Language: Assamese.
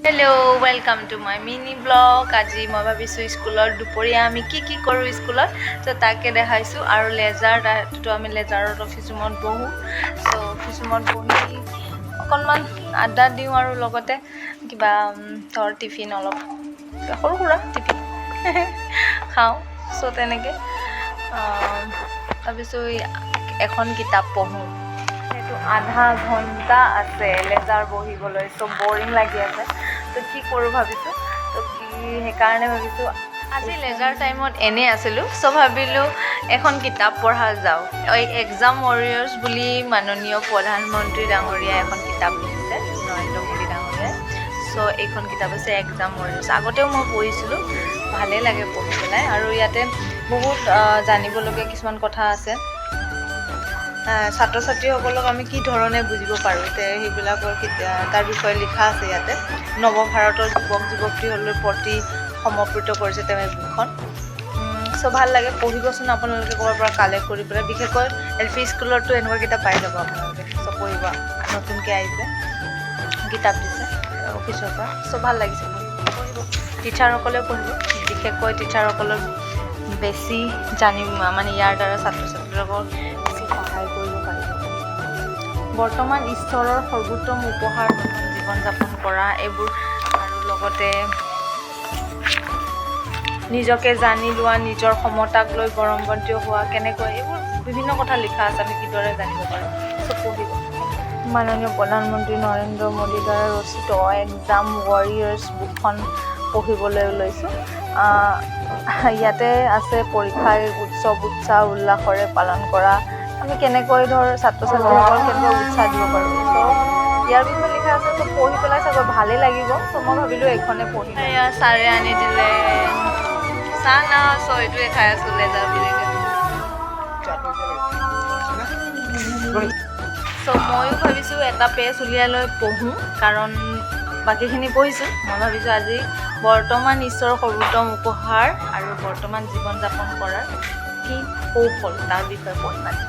Hello, welcome to my mini vlog. আজি মই ভাবিছো স্কুলত দুপৰীয়া আমি কি কৰো স্কুলত তো তাকে দেখাইছো আৰু লেজাৰ তো আমি লেজাৰত অফিচত বহো সো অফিচত বহি অকনমান আড্ডা দিও আৰু লগতে কিবা ধৰ টিফিন অলপ সৰু সুৰা টিফিন খাও সো তেনেকে ভাবিছো এখন কিতাপ পঢ়ো আধা ঘন্টা আছে লেজাৰ বহিবলৈ সো বোৰিং লাগি আছে তো কি কৰো ভাবিছো তো কি হেকাৰণে ভাবিছো আজি লেজাৰ টাইমত এনে আছিলো সো ভাবিলো এখন কিতাপ পঢ়া যাও এক্সাম ওয়াৰিয়ৰ্স বুলি মাননীয় প্ৰধানমন্ত্ৰী ডাঙৰীয়া এখন কিতাপ লিখিছে নৰেন্দ্ৰ মোদী ডাঙৰীয়া সো এইখন কিতাপ আছে এক্সাম ওয়াৰিয়ৰ্স আগতেও মই পঢ়িছিলো ভালে লাগে পঢ়ি পেলাই আৰু ইয়াতে বহুত জানিবলগীয়া কিছুমান কথা আছে ছাত্ৰ ছাত্ৰীসকলক আমি কি ধৰণে বুজিব পাৰোঁ সেইবিলাকৰ তাৰ বিষয়ে লিখা আছে ইয়াতে নৱ ভাৰতৰ যুৱক যুৱতীসকলৰ প্ৰতি সমৰ্পিত কৰিছে তেওঁ এই বুকখন সো ভাল লাগে পঢ়িবচোন আপোনালোকে ক'ৰবাৰ পৰা কালেক্ট কৰি পেলাই বিশেষকৈ এল পি স্কুলতো এনেকুৱা কিতাপ পাই যাব আপোনালোকে সো পঢ়িব নতুনকৈ আহিছে কিতাপ দিছে অফিচৰ পৰা সো ভাল লাগিছে পঢ়িব টিচাৰসকলেও পঢ়িব বিশেষকৈ টিচাৰসকলৰ বেছি জানিব মানে ইয়াৰ দ্বাৰা ছাত্ৰ ছাত্ৰীসকল সহায় কৰিব পাৰিব বৰ্তমান ঈশ্বৰৰ সৰ্বোত্তম উপহাৰ জীৱন যাপন কৰা এইবোৰ আৰু লগতে নিজকে জানি লোৱা নিজৰ সমতাক লৈ গৰমবন্তী হোৱা কেনেকৈ এইবোৰ বিভিন্ন কথা লিখা আছে আমি কিদৰে জানিব পাৰোঁ চব পঢ়িব মাননীয় প্ৰধানমন্ত্ৰী নৰেন্দ্ৰ মোদীৰ দ্বাৰা ৰচিত এক্সাম ওয়াৰিয়ৰ্স বুকখন পঢ়িবলৈ লৈছোঁ ইয়াতে আছে পৰীক্ষাৰ উৎসাহ উল্লাসৰে পালন কৰা আমি কেনেকৈ ধৰ ছাত্ৰ ছাত্ৰীসকলক কেনেকৈ উৎসাহ দিব পাৰোঁ তো ইয়াৰ বিষয়ে লিখা আছে তো পঢ়ি পেলাই চাগৈ ভালেই লাগিব তো মই ভাবিলোঁ এইখনে পঢ়ি এয়া ছাৰে আনি দিলে চাহ না চয়টোৱে খাই আছোঁ লেজাৰ বুলি চ' ময়ো ভাবিছোঁ এটা পেজ উলিয়াই লৈ পঢ়োঁ কাৰণ বাকীখিনি পঢ়িছোঁ মই ভাবিছোঁ আজি বৰ্তমান ঈশ্বৰৰ সৰ্বোত্তম উপহাৰ আৰু বৰ্তমান জীৱন যাপন কৰাৰ কি কৌশল তাৰ বিষয়ে পঢ়িম